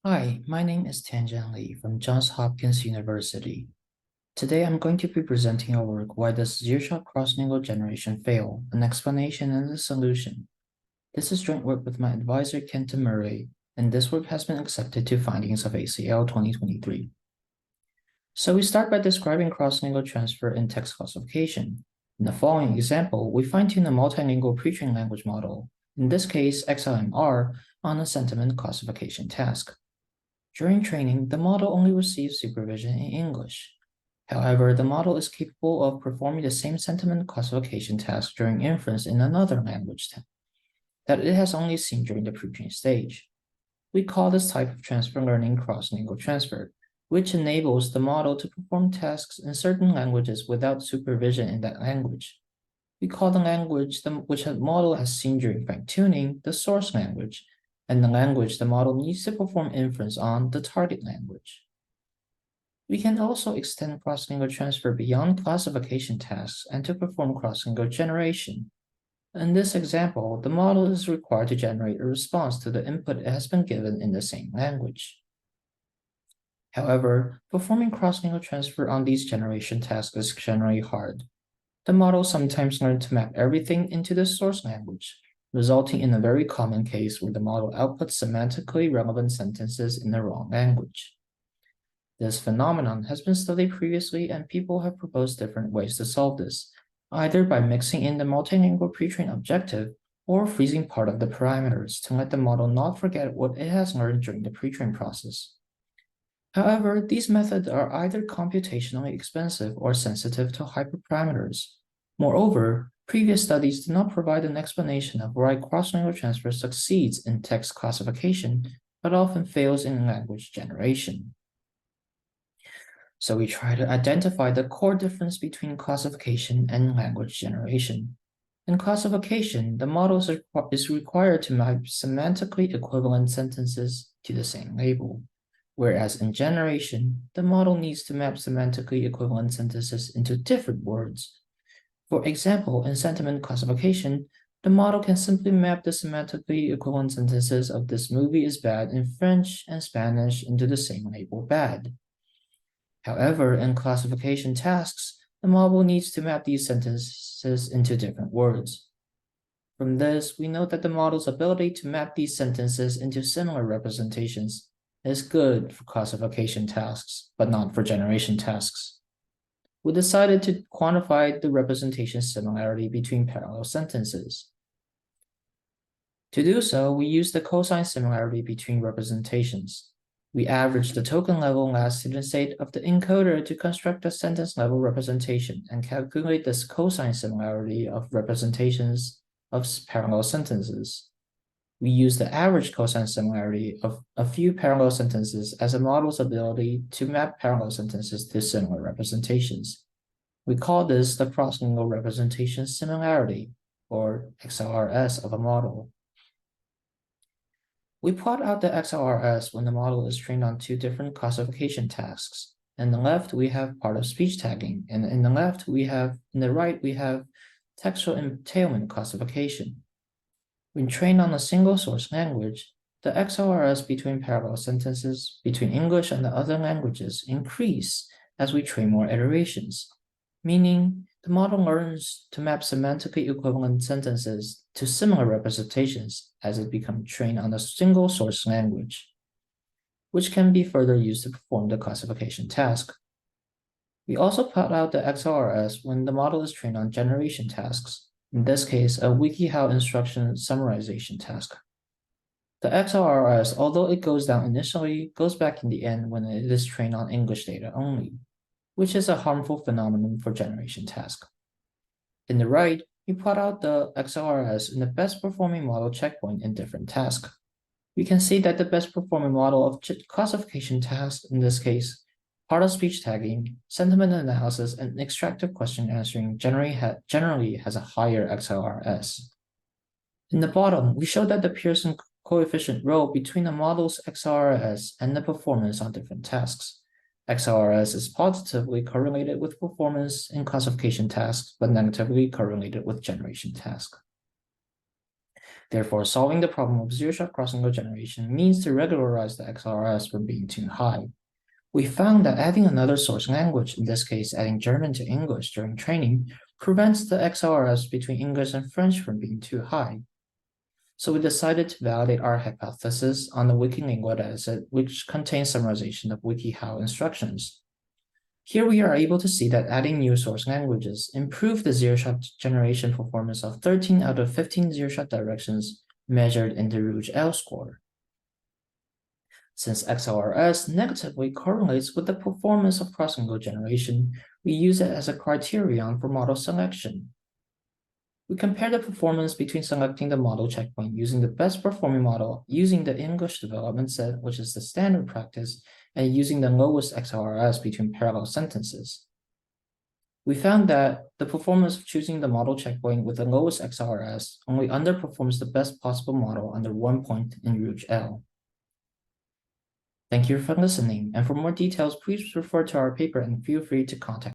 Hi, my name is Tianjian Li from Johns Hopkins University. Today I'm going to be presenting our work Why Does Zero-Shot Cross-Lingual Generation Fail? An explanation and a solution. This is joint work with my advisor Kenta Murray, and this work has been accepted to findings of ACL 2023. So we start by describing cross-lingual transfer in text classification. In the following example, we fine-tune a multilingual pre-trained language model, in this case XLMR, on a sentiment classification task. During training, the model only receives supervision in English. However, the model is capable of performing the same sentiment classification task during inference in another language that it has only seen during the pre-trained stage. We call this type of transfer learning cross-lingual transfer, which enables the model to perform tasks in certain languages without supervision in that language. We call the language which the model has seen during fine-tuning the source language, and the language the model needs to perform inference on the target language. We can also extend cross-lingual transfer beyond classification tasks and to perform cross-lingual generation. In this example, the model is required to generate a response to the input it has been given in the same language. However, performing cross-lingual transfer on these generation tasks is generally hard. The model sometimes learns to map everything into the source language, resulting in a very common case where the model outputs semantically relevant sentences in the wrong language. This phenomenon has been studied previously, and people have proposed different ways to solve this, either by mixing in the multilingual pre-trained objective or freezing part of the parameters to let the model not forget what it has learned during the pre-trained process. However, these methods are either computationally expensive or sensitive to hyperparameters. Moreover, previous studies do not provide an explanation of why cross-lingual transfer succeeds in text classification, but often fails in language generation. So we try to identify the core difference between classification and language generation. In classification, the model is required to map semantically equivalent sentences to the same label, whereas in generation, the model needs to map semantically equivalent sentences into different words. For example, in sentiment classification, the model can simply map the semantically equivalent sentences of "this movie is bad" in French and Spanish into the same label "bad." However, in classification tasks, the model needs to map these sentences into different words. From this, we note that the model's ability to map these sentences into similar representations is good for classification tasks, but not for generation tasks. We decided to quantify the representation similarity between parallel sentences. To do so, we used the cosine similarity between representations. We averaged the token level last student state of the encoder to construct a sentence level representation and calculate this cosine similarity of representations of parallel sentences. We use the average cosine similarity of a few parallel sentences as a model's ability to map parallel sentences to similar representations. We call this the cross-lingual representation similarity, or XLRS, of a model. We plot out the XLRS when the model is trained on two different classification tasks. In the left, we have part of speech tagging, and in the right, we have textual entailment classification. When trained on a single source language, the XLRS between parallel sentences between English and the other languages increase as we train more iterations, meaning the model learns to map semantically equivalent sentences to similar representations as it becomes trained on a single source language, which can be further used to perform the classification task. We also plot out the XLRS when the model is trained on generation tasks, in this case, a WikiHow instruction summarization task. The XLRS, although it goes down initially, goes back in the end when it is trained on English data only, which is a harmful phenomenon for generation task. In the right, we plot out the XLRS in the best performing model checkpoint in different tasks. We can see that the best performing model of classification tasks, in this case, part of speech tagging, sentiment analysis, and extractive question answering generally has a higher XLRS. In the bottom, we show that the Pearson coefficient rho between the model's XLRS and the performance on different tasks. XLRS is positively correlated with performance in classification tasks, but negatively correlated with generation tasks. Therefore, solving the problem of zero-shot cross-lingual generation means to regularize the XLRS from being too high. We found that adding another source language, in this case adding German to English during training, prevents the XLRS between English and French from being too high. So we decided to validate our hypothesis on the Wikilingual dataset, which contains summarization of WikiHow instructions. Here we are able to see that adding new source languages improved the zero-shot generation performance of 13 out of 15 zero-shot directions measured in the ROUGE-L score. Since XLRS negatively correlates with the performance of cross-lingual generation, we use it as a criterion for model selection. We compare the performance between selecting the model checkpoint using the best performing model using the English development set, which is the standard practice, and using the lowest XLRS between parallel sentences. We found that the performance of choosing the model checkpoint with the lowest XLRS only underperforms the best possible model under 1 point in ROUGE-L. Thank you for listening, and for more details, please refer to our paper and feel free to contact